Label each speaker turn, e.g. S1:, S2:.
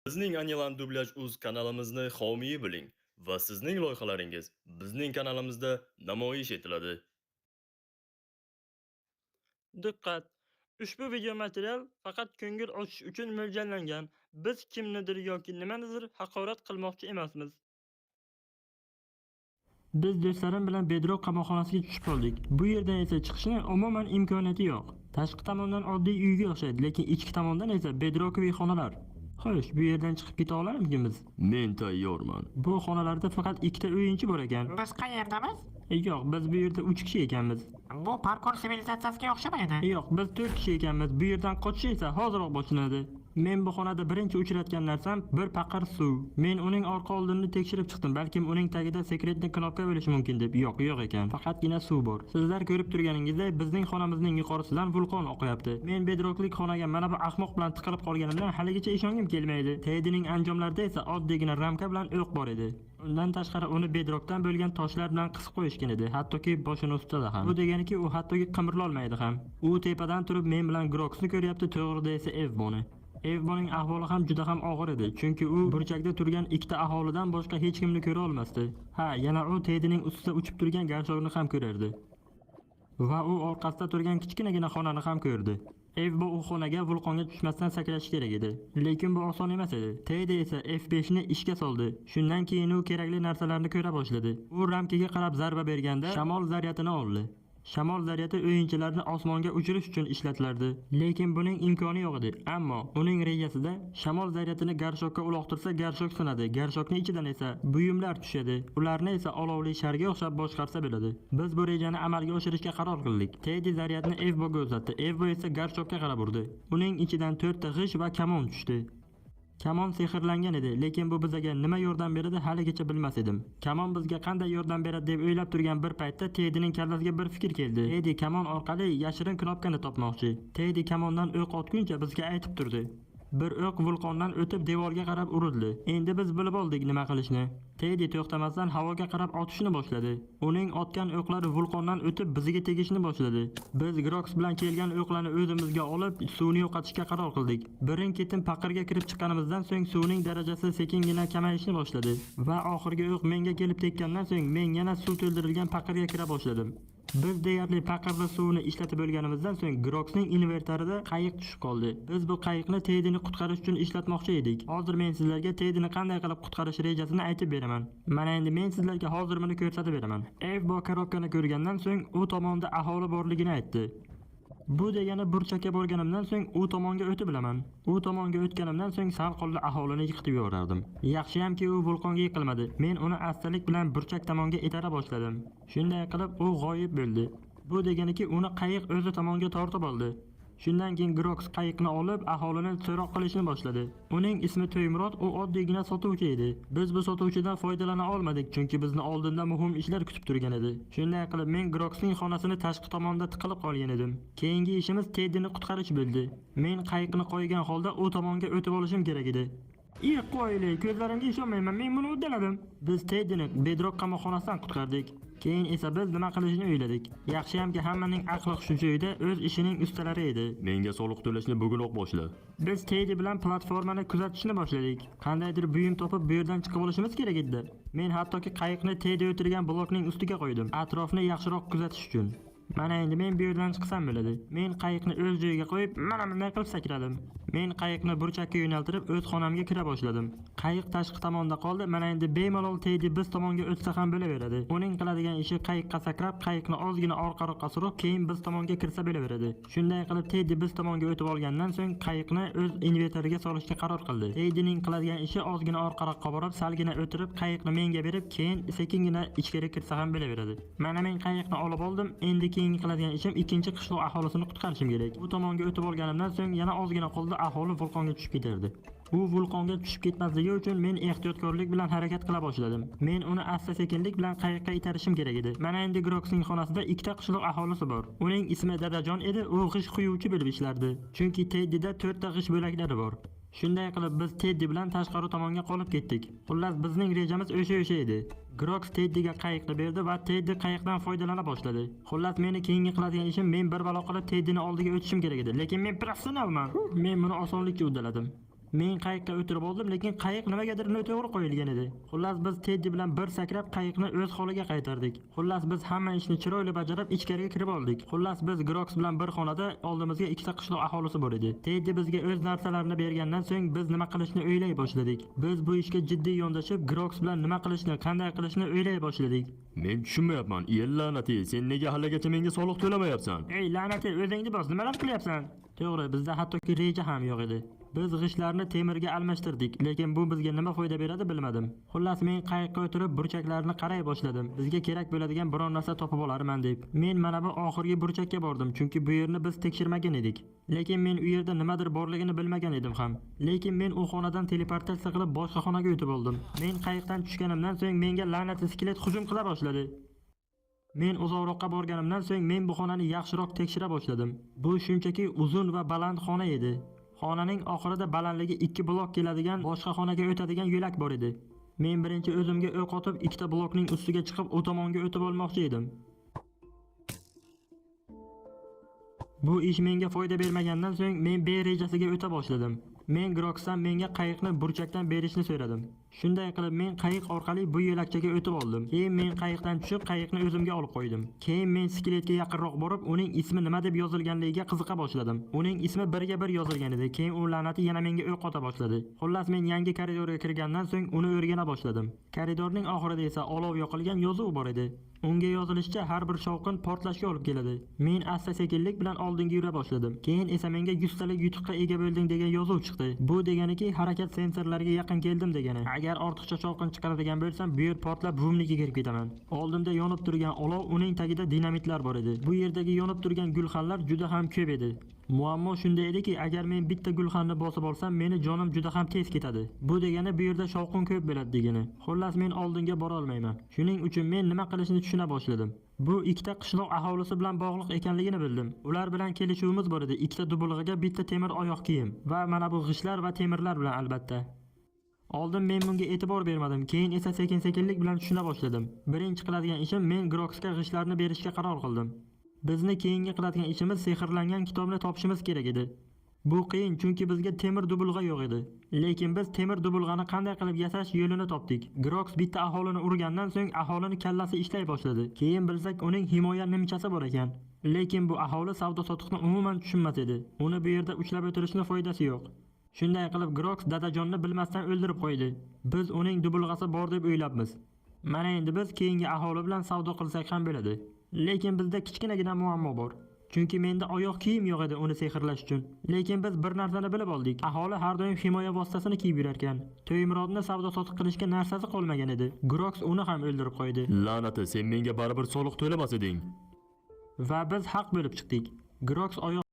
S1: Bizning Anilan Dublyaj Uz kanalimizni homiy biling va sizning loyihalaringiz bizning kanalimizda namoyish etiladi.
S2: Diqqat! Ushbu video material faqat ko'ngil ochish uchun mo'ljallangan. Biz kimnidir yoki nimanidir haqorat qilmoqchi emasmiz. Biz do'stlarim bilan Bedrock qamoqxonasiga tushib qoldik. Bu yerdan esa chiqishning umuman imkoniyati yo'q. Tashqi tomondan oddiy uyga o'xshaydi, lekin ichki tomondan esa Bedrockviy xonalar. Xo'sh, bu yerdan chiqib keta olarmizmi?
S1: Men tayyorman.
S2: Bu xonalarda faqat ikkita o'yinchi bor ekan.
S3: Biz qayerdamiz?
S2: Yo'q, biz bu yerda 3 kishi ekanmiz.
S3: Bu parkour sivilizatsiyasiga o'xshamaydi.
S2: Yo'q, biz 4 kishi ekanmiz. Bu yerdan qochish esa hoziroq boshlanadi. Men bu xonada birinchi uchratgan narsam bir paqir suv. Men uning orqa oldinini tekshirib chiqdim. Balkim uning tagida sekretni knopka bo'lishi mumkin deb. Yo'q ekan. Faqatgina suv bor. Sizlar ko'rib turganingizdek, bizning xonamizning yuqorisidan vulqon oqyapti. Men bedrocklik xonaga mana bu ahmoq bilan tiqilib qolganimdan haligacha ishongim kelmaydi. Teddyning anjomlarida esa oddiygina ramka bilan o'q bor edi. Undan tashqari uni bedrockdan bo'lgan toshlar bilan qisib qo'yishgan edi, hattoki boshini ustida ham. Bu deganiki, u hattoki qimirlolmaydi ham. U tepadan turib men bilan Groxni ko'ryapti, to'g'rida esa Evboni. Evboning ahvoli ham juda ham og'ir edi, chunki u burchakda turgan ikkita aholidan boshqa hech kimni ko'ra olmasdi. Ha, yana u Teddyning ustida uchib turgan garshog'ni ham ko'rardi. Va u orqasida turgan kichkinagina xonani ham ko'rdi. Evbo u xonaga vulqonga tushmasdan sakrashi kerak edi, lekin bu oson emas edi. Teddy esa F5 ni ishga soldi. Shundan keyin u kerakli narsalarni ko'ra boshladi. U ramkaga qarab zarba berganda shamol zaryatini oldi. Shamol zaryati o'yinchilarni osmonga uchirish uchun ishlatilardi, lekin buning imkoni yo'q edi. Ammo uning rejasida shamol zaryatini garshokka uloqtirsa, garshok sinadi. Garshokning ichidan esa buyumlar tushadi. Ularni esa olovli sharga o'xshab boshqarsa bo'ladi. Biz bu rejani amalga oshirishga qaror qildik. Teddy zaryatni Evboga uzatdi. Evbo esa garshokka qarab urdi. Uning ichidan 4 ta g'isht va kamon tushdi. Kamon sehrlangan edi, lekin bu bizga nima yordam beradi haligacha bilmas edim. Kamon bizga qanday yordam beradi deb o'ylab turgan bir paytda Teddyning kallasiga bir fikr keldi. Teddy kamon orqali yashirin knopkani topmoqchi. Teddy kamondan o'q otguncha bizga aytib turdi. Bir o'q vulqondan o'tib devorga qarab urildi. Endi biz bilib oldik nima qilishni. Teddy to'xtamasdan havoga qarab otishni boshladi. Uning otgan o'qlari vulqondan o'tib bizga tegishni boshladi. Biz Grox bilan kelgan o'qlarni o'zimizga olib, suvni yo'qotishga qaror qildik. Birin-ketin paqirga kirib chiqqanimizdan so'ng suvning darajasi sekingina kamayishni boshladi va oxirgi o'q menga kelib tekkandan so'ng men yana suv to'ldirilgan paqirga kira boshladim. Biz deyarli paqirda suvni ishlatib bo'lganimizdan so'ng Groxning invertorida qayiq tushib qoldi. Biz bu qayiqni Teddyni qutqarish uchun ishlatmoqchi edik. Hozir men sizlarga Teddyni qanday qilib qutqarish rejasini aytib beraman. Mana endi men sizlarga hozir buni ko'rsatib beraman. Evbo korobkani ko'rgandan so'ng u tomonda aholi borligini aytdi. Bu degani burchakka borganimdan so'ng u tomonga o'tib bilaman. U tomonga o'tganimdan so'ng sal qoldi aholini yiqitib yuborardim. Yaxshiyamki u vulqonga yiqilmadi. Men uni astalik bilan burchak tomonga itara boshladim. Shunday qilib u g'oyib bo'ldi. Bu deganiki uni qayiq o'zi tomonga tortib oldi. Shundan keyin Grox qayiqni olib aholini so'roq qilishni boshladi. Uning ismi To'ymurod, u oddiygina sotuvchi edi. Biz bu sotuvchidan foydalana olmadik, chunki bizni oldinda muhim ishlar kutib turgan edi. Shunday qilib men Groxning xonasini tashqi tomonda tiqilib qolgan edim. Keyingi ishimiz Teddyni qutqarish bo'ldi. Men qayiqni qo'ygan holda u tomonga o'tib olishim kerak edi. Qo'yli, ko'zlarimga ishonmayman, men buni uddaladim. Biz Teddyni Bedrock qamoqxonasidan qutqardik. Keyin esa biz nima qilishni o'yladik. Yaxshiyamki hammaning aqli shu joyda, o'z ishining ustalari edi.
S1: Menga soliq to'lashni bugunoq boshla.
S2: Biz Teddy bilan platformani kuzatishni boshladik. Qandaydir buyum topib bu yerdan chiqib olishimiz kerak edi. Men hattoki qayiqni Teddy o'tirgan blokning ustiga qo'ydim, atrofni yaxshiroq kuzatish uchun. Mana endi men bu yerdan chiqsam bo'ladi. Men qayiqni o'z joyiga qo'yib, mana bunday qilib sakradim. Men qayiqni burchakka yo'naltirib o'z xonamga kira boshladim. Qayiq tashqi tomonda qoldi. Mana endi bemalol Teddy biz tomonga o'tsa ham bo'laveradi. Uning qiladigan ishi qayiqqa sakrab, qayiqni ozgina orqaroqqa surib, keyin biz tomonga kirsa bo'laveradi. Shunday qilib Teddy biz tomonga o'tib olgandan so'ng qayiqni o'z invertoriga solishga qaror qildi. Teddyning qiladigan ishi ozgina orqaroqqa borib, salgina o'tirib, qayiqni menga berib, keyin sekingina ichkari kirsa ham bo'laveradi. Mana men qayiqni olib oldim. Endi keyingi qiladigan ishim ikkinchi qishloq aholisini qutqarishim kerak. Bu tomonga o'tib olganimdan so'ng yana ozgina qoldi, aholi vulqonga tushib ketardi. U vulqonga tushib ketmasligi uchun men ehtiyotkorlik bilan harakat qila boshladim. Men uni asta-sekinlik bilan qayiqqa itarishim kerak edi. Mana endi Groxning xonasida ikkita qishloq aholisi bor. Uning ismi Dadajon edi, u g'ish quyuvchi bo'lib ishlardi. Chunki Teddyda 4 ta g'ish bo'laklari bor. Shunday qilib biz Teddy bilan tashqari tomonga qolib ketdik. Xullas bizning rejamiz o'sha edi. Grox Teddyga qayiqni berdi va Teddy qayiqdan foydalana boshladi. Xullas meni keyingi qiladigan ishim men bir balo qilib Teddyni oldiga o'tishim kerak edi, lekin men professionalman. Men buni osonlikcha uddaladim. Men qayiqqa o'tirib oldim, lekin qayiq nimagadir noto'g'ri qo'yilgan edi. Xullas biz Teddy bilan bir sakrab qayiqni o'z holiga qaytardik. Xullas biz hamma ishni chiroyli bajarib ichkariga kirib oldik. Xullas biz Grox bilan bir xonada oldimizga ikkita qishloq aholisi bor edi. Teddy bizga o'z narsalarini bergandan so'ng biz nima qilishni o'ylay boshladik. Biz bu ishga jiddiy yondashib, Grox bilan nima qilishni, qanday qilishni o'ylay boshladik.
S4: Men tushunmayapman. La'nati, sen nega haligacha menga soliq to'lamayapsan?
S2: Ey la'nati, o'zingni bos, nimalar qilyapsan? To'g'ri, bizda hattoki reja ham yo'q edi. Biz g'ishtlarni temirga almashtirdik, lekin bu bizga nima foyda beradi bilmadim. Xullas men qayiqqa o'tirib burchaklarni qaray boshladim. Bizga kerak bo'ladigan biror narsa topib olarman deb. Men mana bu oxirgi burchakka bordim, chunki bu yerni biz tekshirmagan edik. Lekin men u yerda nimadir borligini bilmagan edim ham. Lekin men u xonadan teleportatsiya qilib boshqa xonaga o'tib oldim. Men qayiqdan tushganimdan so'ng menga la'nati skelet hujum qila boshladi. Men uzoqroqqa borganimdan so'ng men bu xonani yaxshiroq tekshira boshladim. Bu shunchaki uzun va baland xona edi. Xonaning oxirida balandligi 2 blok keladigan boshqa xonaga o'tadigan yo'lak bor edi. Men birinchi o'zimga o'q otib, ikkita blokning ustiga chiqib, u tomonga o'tib olmoqchi edim. Bu ish menga foyda bermagandan so'ng men B rejasiga o'ta boshladim. Men Groxdan menga qayiqni burchakdan berishni so'radim. Shunday qilib men qayiq orqali bu yo'lakchaga o'tib oldim. Keyin men qayiqdan tushib, qayiqni o'zimga olib qo'ydim. Keyin men skeletga yaqinroq borib, uning ismi nima deb yozilganligiga qiziqa boshladim. Uning ismi 1-1 yozilgan edi. Keyin u la'nati yana menga o'q ota boshladi. Xullas men yangi koridorga kirgandan so'ng uni o'rgana boshladim. Koridorning oxirida esa olov yoqilgan yozuv bor edi. Unga yozilishicha har bir shovqin portlashga olib keladi. Men asta-sekinlik bilan oldinga yura boshladim. Keyin esa menga 100 talik yutuqqa ega bo'lding degan yozuv chiqdi. Bu deganiki harakat sensorlariga yaqin keldim degani. Agar ortiqcha shovqin chiqaradigan bo'lsam, bu yer portlab bumniga kirib ketaman. Oldimda yonib turgan olov, uning tagida dinamitlar bor edi. Bu yerdagi yonib turgan gulxanlar juda ham ko'p edi. Muammo shunda ediki, agar men bitta gulxanni bosib olsam, meni jonim juda ham tez ketadi. Bu degani bu yerda shovqin ko'p bo'ladi degani. Xullas men oldinga bora olmayman. Shuning uchun men nima qilishni tushuna boshladim. Bu ikkita qishloq aholisi bilan bog'liq ekanligini bildim. Ular bilan kelishuvimiz bor edi. Ikkita dubulg'iga bitta temir oyoq kiyim va mana bu g'ishtlar va temirlar bilan albatta. Oldin men bunga e'tibor bermadim, keyin esa sekin-sekinlik bilan tushuna boshladim. Birinchi qiladigan ishim men Groxga g'ishtlarni berishga qaror qildim. Bizni keyingi qiladigan ishimiz sehrlangan kitobni topishimiz kerak edi. Bu qiyin, chunki bizga temir dubulg'a yo'q edi. Lekin biz temir dubulg'ani qanday qilib yasash yo'lini topdik. Grox bitta aholini urgandan so'ng aholini kallasi ishlay boshladi. Keyin bilsak uning himoya nimchasi bor ekan. Lekin bu aholi savdo-sotiqni umuman tushunmas edi. Uni bu yerda ushlab o'tirishning foydasi yo'q. Shunday qilib Grox dadajonni bilmasdan o'ldirib qo'ydi. Biz uning dubulg'asi bor deb o'ylabmiz. Mana endi biz keyingi aholi bilan savdo qilsak ham bo'ladi. Lekin bizda kichkinagina muammo bor. Chunki menda oyoq kiyim yo'q edi uni sehrlash uchun. Lekin biz bir narsani bilib oldik. Aholi har doim himoya vositasini kiyib yurar ekan. To'yimrodni savdo-sotiq qilishga narsasi qolmagan edi. Grox uni ham o'ldirib qo'ydi.
S4: La'nati, sen menga baribir soliq to'lamas eding.
S2: Va biz haq bo'lib chiqdik. Grox oyoq